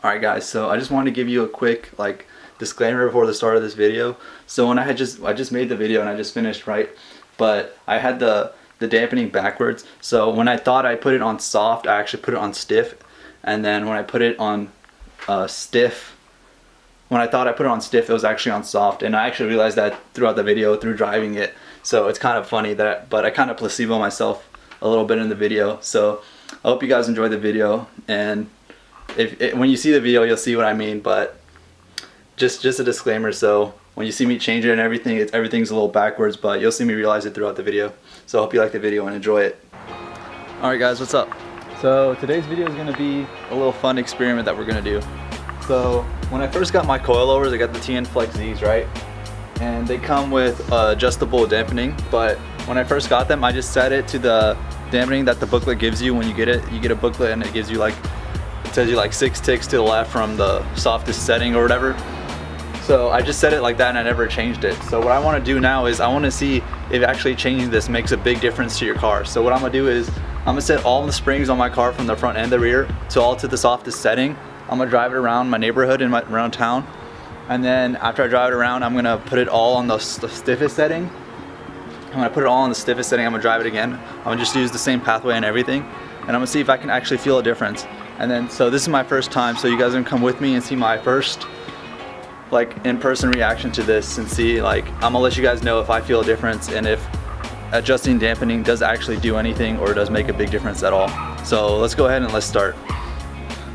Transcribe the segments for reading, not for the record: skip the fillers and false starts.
Alright guys, so I just wanted to give you a quick disclaimer before the start of this video. So when I just made the video and I just finished, right? But I had the dampening backwards. So when I thought I put it on soft, I actually put it on stiff. And then when I put it on stiff, when I thought I put it on stiff, it was actually on soft. And I actually realized that throughout the video through driving it. So it's kind of funny that, but I kind of placebo myself a little bit in the video. So I hope you guys enjoy the video, and when you see the video you'll see what I mean, but just a disclaimer, so when you see me change it and everything, everything's a little backwards, but you'll see me realize it throughout the video. So I hope you like the video and enjoy it. Alright guys, what's up? So today's video is going to be a little fun experiment that we're going to do. So when I first got my coilovers, I got the TN Flex Z's, right? And they come with adjustable dampening, but when I first got them I just set it to the dampening that the booklet gives you. When you get it, you get a booklet and it gives you it tells you 6 ticks to the left from the softest setting or whatever. So I just set it like that and I never changed it. So what I want to do now is I want to see if actually changing this makes a big difference to your car. So what I'm going to do is I'm going to set all the springs on my car from the front and the rear to all to the softest setting. I'm going to drive it around my neighborhood and around town. And then after I drive it around, I'm going to put it all on the stiffest setting. I'm going to put it all on the stiffest setting. I'm going to drive it again. I'm going to just use the same pathway and everything. And I'm going to see if I can actually feel a difference. And then, so this is my first time, so you guys are going to come with me and see my first in-person reaction to this, and see I'm going to let you guys know if I feel a difference and if adjusting dampening does actually do anything or does make a big difference at all. So let's go ahead and let's start.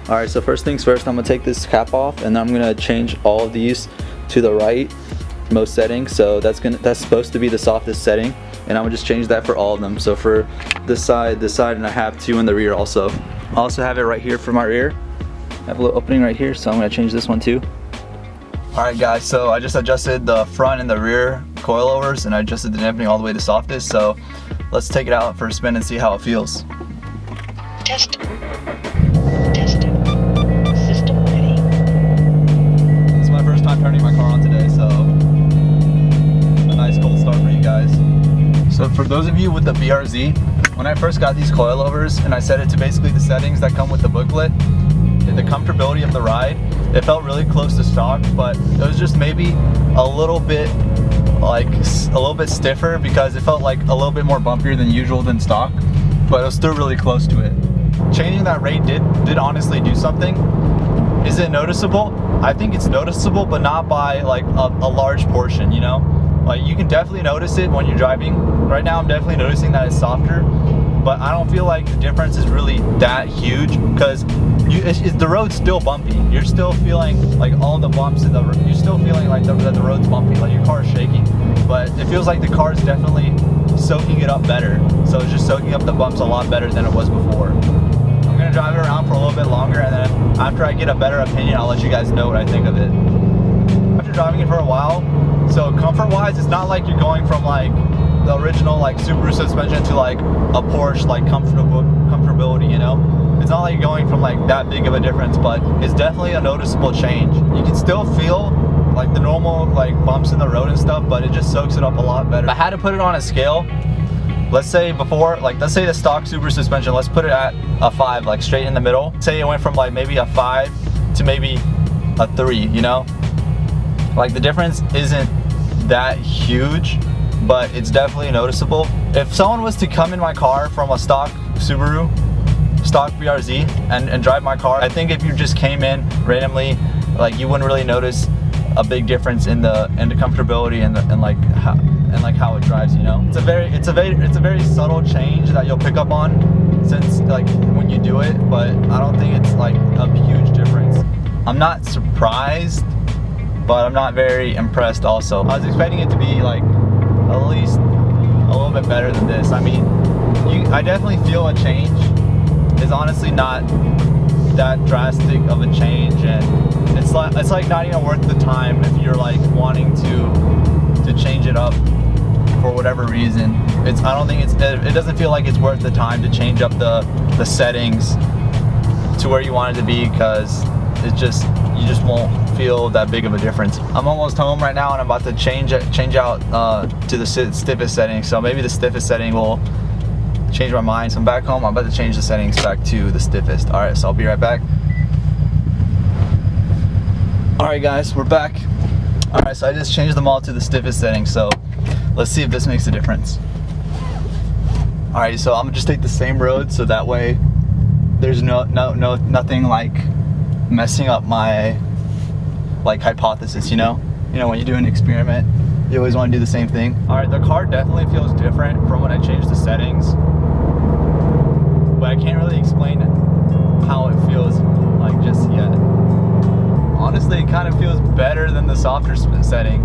Alright, so first things first, I'm going to take this cap off and I'm going to change all of these to the right most settings. So that's supposed to be the softest setting, and I'm going to just change that for all of them. So for this side, and I have 2 in the rear also. I also have it right here for my rear. I have a little opening right here, so I'm going to change this one too. Alright guys, so I just adjusted the front and the rear coilovers and I adjusted the dampening all the way to softest. So let's take it out for a spin and see how it feels. Test. System ready. It's my first time turning my car on today, so a nice cold start for you guys. So for those of you with the BRZ, when I first got these coilovers and I set it to basically the settings that come with the booklet, the comfortability of the ride, it felt really close to stock, but it was just maybe a little bit stiffer because it felt a little bit more bumpier than usual than stock, but it was still really close to it. Changing that rate did honestly do something. Is it noticeable? I think it's noticeable, but not by a large portion, you know? You can definitely notice it when you're driving. Right now I'm definitely noticing that it's softer, but I don't feel like the difference is really that huge because the road's still bumpy. You're still feeling all the bumps in the road. You're still feeling that the road's bumpy, your car is shaking, but it feels like the car is definitely soaking it up better. So it's just soaking up the bumps a lot better than it was before. I'm gonna drive it around for a little bit longer, and then after I get a better opinion, I'll let you guys know what I think of it. After driving it for a while, so comfort-wise, it's not like you're going from the original Subaru suspension to a Porsche comfortability, you know? It's not like you're going from that big of a difference, but it's definitely a noticeable change. You can still feel the normal bumps in the road and stuff, but it just soaks it up a lot better. If I had to put it on a scale, let's say before, let's say the stock Subaru suspension, let's put it at a 5, straight in the middle. Say it went from maybe a 5 to maybe a 3, you know? The difference isn't that huge, but it's definitely noticeable. If someone was to come in my car from a stock Subaru, stock BRZ, and drive my car, I think if you just came in randomly, you wouldn't really notice a big difference in the comfortability and how it drives, you know? It's a very subtle change that you'll pick up on since when you do it, but I don't think it's a huge difference. I'm not surprised, but I'm not very impressed also. I was expecting it to be at least a little bit better than this. I mean, I definitely feel a change. It's honestly not that drastic of a change, and it's not even worth the time if you're wanting to change it up for whatever reason. It doesn't feel like it's worth the time to change up the settings to where you want it to be, because you just won't feel that big of a difference. I'm almost home right now and I'm about to change out to the stiffest setting, so maybe the stiffest setting will change my mind. So I'm back home, I'm about to change the settings back to the stiffest. Alright, so I'll be right back. Alright guys, we're back. Alright, so I just changed them all to the stiffest setting, so let's see if this makes a difference. Alright, so I'm gonna just take the same road so that way there's nothing like messing up my like hypothesis, you know? You know, when you do an experiment, you always want to do the same thing. Alright, the car definitely feels different from when I changed the settings, but I can't really explain how it feels like just yet. Honestly, it kind of feels better than the softer setting.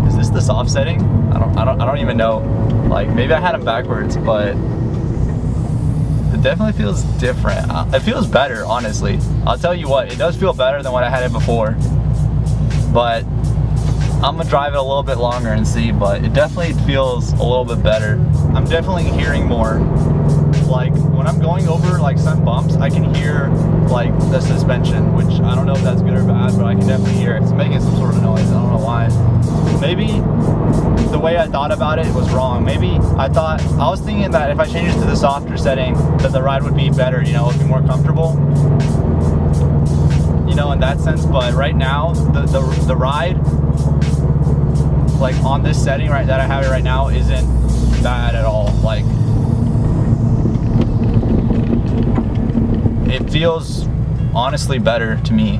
Is this the soft setting? I don't even know. Like, maybe I had them backwards, but it definitely feels different. It feels better, honestly. I'll tell you what, it does feel better than when I had it before. But I'm gonna drive it a little bit longer and see, but it definitely feels a little bit better. I'm definitely hearing more. Like, when I'm going over like some bumps, I can hear like the suspension, which I don't know if that's good or bad, but I can definitely hear it. It's making some sort of noise. I don't know why. Maybe the way I thought about it was wrong. Maybe I was thinking that if I changed it to the softer setting, that the ride would be better, you know, it would be more comfortable, you know, in that sense. But right now, the ride, like on this setting right that I have it right now, isn't bad at all. Like, it feels honestly better to me,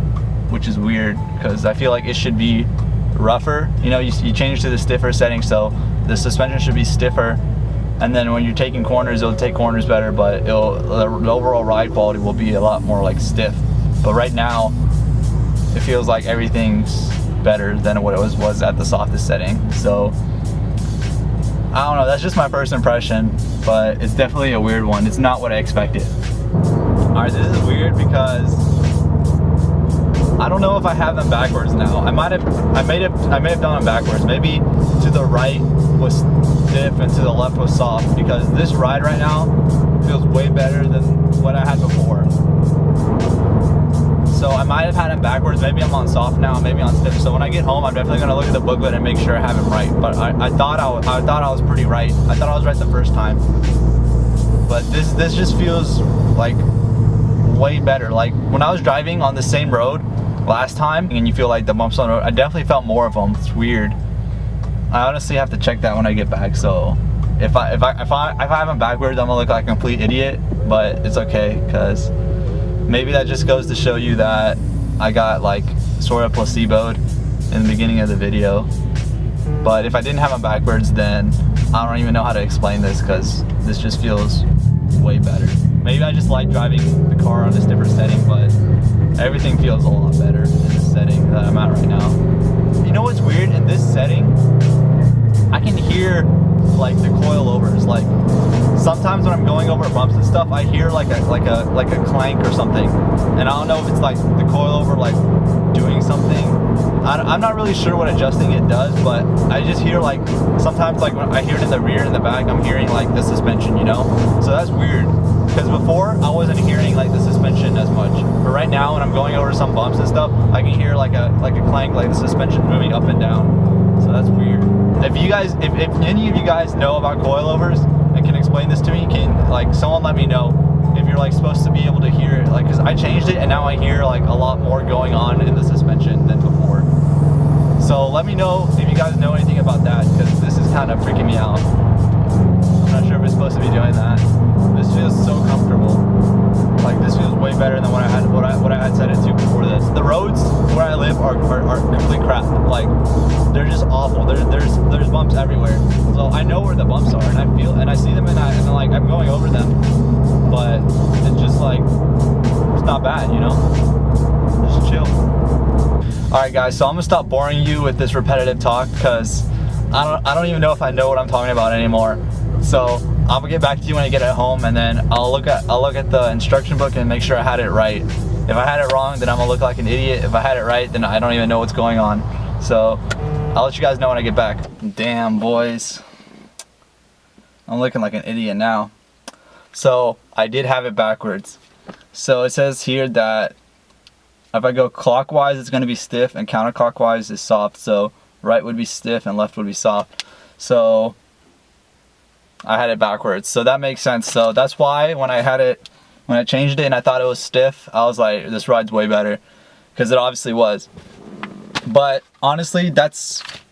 which is weird because I feel like it should be rougher. You know, you change to the stiffer setting, so the suspension should be stiffer, and then when you're taking corners, it'll take corners better, but the overall ride quality will be a lot more like stiff. But right now, it feels like everything's better than what it was at the softest setting. So I don't know, that's just my first impression, but it's definitely a weird one. It's not what I expected. Alright, this is weird because I don't know if I have them backwards now. I may have done them backwards. Maybe to the right was stiff and to the left was soft, because this ride right now feels way better than what I had before. So I might have had them backwards. Maybe I'm on soft now, maybe on stiff. So when I get home, I'm definitely gonna look at the booklet and make sure I have it right. But I thought I was pretty right. I thought I was right the first time. But this just feels like way better. Like when I was driving on the same road last time and you feel like the bumps on the road, I definitely felt more of them. It's weird. I honestly have to check that when I get back. So if I have them backwards, I'm gonna look like a complete idiot, but it's okay, because maybe that just goes to show you that I got like sort of placeboed in the beginning of the video. But if I didn't have them backwards, then I don't even know how to explain this, because this just feels way better. Maybe I just like driving the car on this different setting, but everything feels a lot better in this setting that I'm at right now. You know what's weird? In this setting, I can hear like the coilovers. Like sometimes when I'm going over bumps and stuff, I hear like a clank or something, and I don't know if it's like the coilover like doing something. I'm not really sure what adjusting it does, but I just hear like sometimes like when I hear it in the rear and the back, I'm hearing like the suspension, you know? So that's weird, because before I wasn't hearing like the suspension as much, but right now when I'm going over some bumps and stuff, I can hear like a clank, like the suspension moving up and down. So that's weird. If any of you guys know about coilovers and can explain this to me, can like someone let me know if you're like supposed to be able to hear it, like, because I changed it and now I hear like a lot more going on in the suspension than before. So let me know if you guys know anything about that, because this is kind of freaking me out. I'm not sure if it's supposed to be doing that. This feels so comfortable. Like this feels way better than what I had set it to before this. The roads where I live are complete crap. Like they're just awful. There's bumps everywhere. So I know where the bumps are, and I see them, and like I'm going over them, but it's just like it's not bad, you know. Just chill. All right, guys. So I'm gonna stop boring you with this repetitive talk, because I don't even know if I know what I'm talking about anymore. So I'm gonna get back to you when I get at home, and then I'll look at the instruction book and make sure I had it right. If I had it wrong, then I'm gonna look like an idiot. If I had it right, then I don't even know what's going on. So I'll let you guys know when I get back. Damn, boys, I'm looking like an idiot now. So I did have it backwards. So it says here that if I go clockwise, it's gonna be stiff, and counterclockwise is soft. So right would be stiff and left would be soft. So I had it backwards, so that makes sense. So that's why when I changed it and I thought it was stiff, I was like, this ride's way better. because it obviously was. But honestly,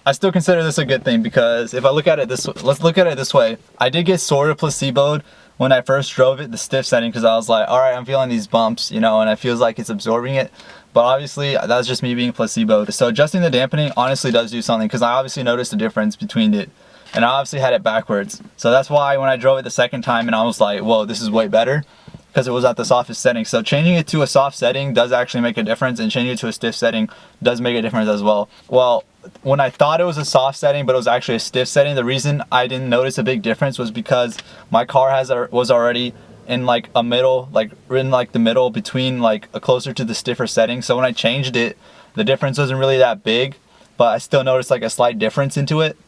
I still consider this a good thing, because if I look at it this way, let's look at it this way. I did get sort of placeboed when I first drove it, the stiff setting, because I was like, all right, I'm feeling these bumps, you know, and it feels like it's absorbing it. But obviously, that's just me being placeboed. So adjusting the dampening honestly does do something, because I obviously noticed the difference between it. And I obviously had it backwards. So that's why when I drove it the second time and I was like, whoa, this is way better, because it was at the softest setting. So changing it to a soft setting does actually make a difference, and changing it to a stiff setting does make a difference as well. Well, when I thought it was a soft setting but it was actually a stiff setting, the reason I didn't notice a big difference was because my car was already in like a middle, like in like the middle between like a closer to the stiffer setting. So when I changed it, the difference wasn't really that big, but I still noticed like a slight difference into it.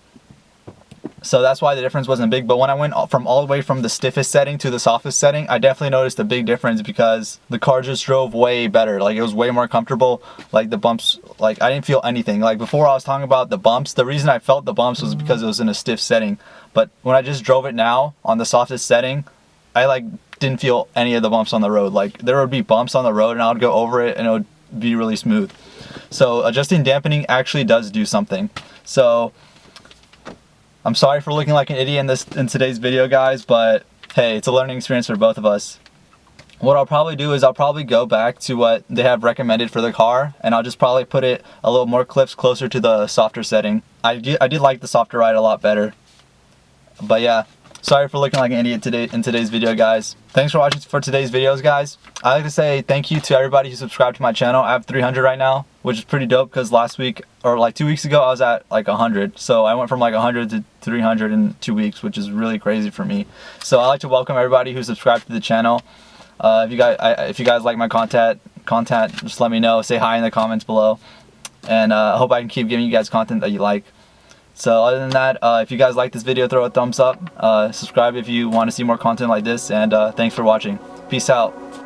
So that's why the difference wasn't big. But when I went from all the way from the stiffest setting to the softest setting, I definitely noticed a big difference, because the car just drove way better. Like, it was way more comfortable. Like, the bumps, like, I didn't feel anything. Like, before I was talking about the bumps, the reason I felt the bumps was because it was in a stiff setting. But when I just drove it now on the softest setting, I like didn't feel any of the bumps on the road. Like, there would be bumps on the road and I would go over it and it would be really smooth. So adjusting dampening actually does do something. So I'm sorry for looking like an idiot in today's video, guys, but hey, it's a learning experience for both of us. What I'll probably do is I'll probably go back to what they have recommended for the car, and I'll just probably put it a little more clips closer to the softer setting. I did like the softer ride a lot better. But yeah, sorry for looking like an idiot in today's video, guys. Thanks for watching for today's videos, guys. I'd like to say thank you to everybody who subscribed to my channel. I have 300 right now, which is pretty dope, because last week, or like 2 weeks ago, I was at like 100. So I went from like 100 to 300 in 2 weeks, which is really crazy for me. So I'd like to welcome everybody who subscribed to the channel. If you guys like my content, just let me know. Say hi in the comments below, and I hope I can keep giving you guys content that you like. So other than that, if you guys like this video, throw a thumbs up. Subscribe if you want to see more content like this, and thanks for watching. Peace out.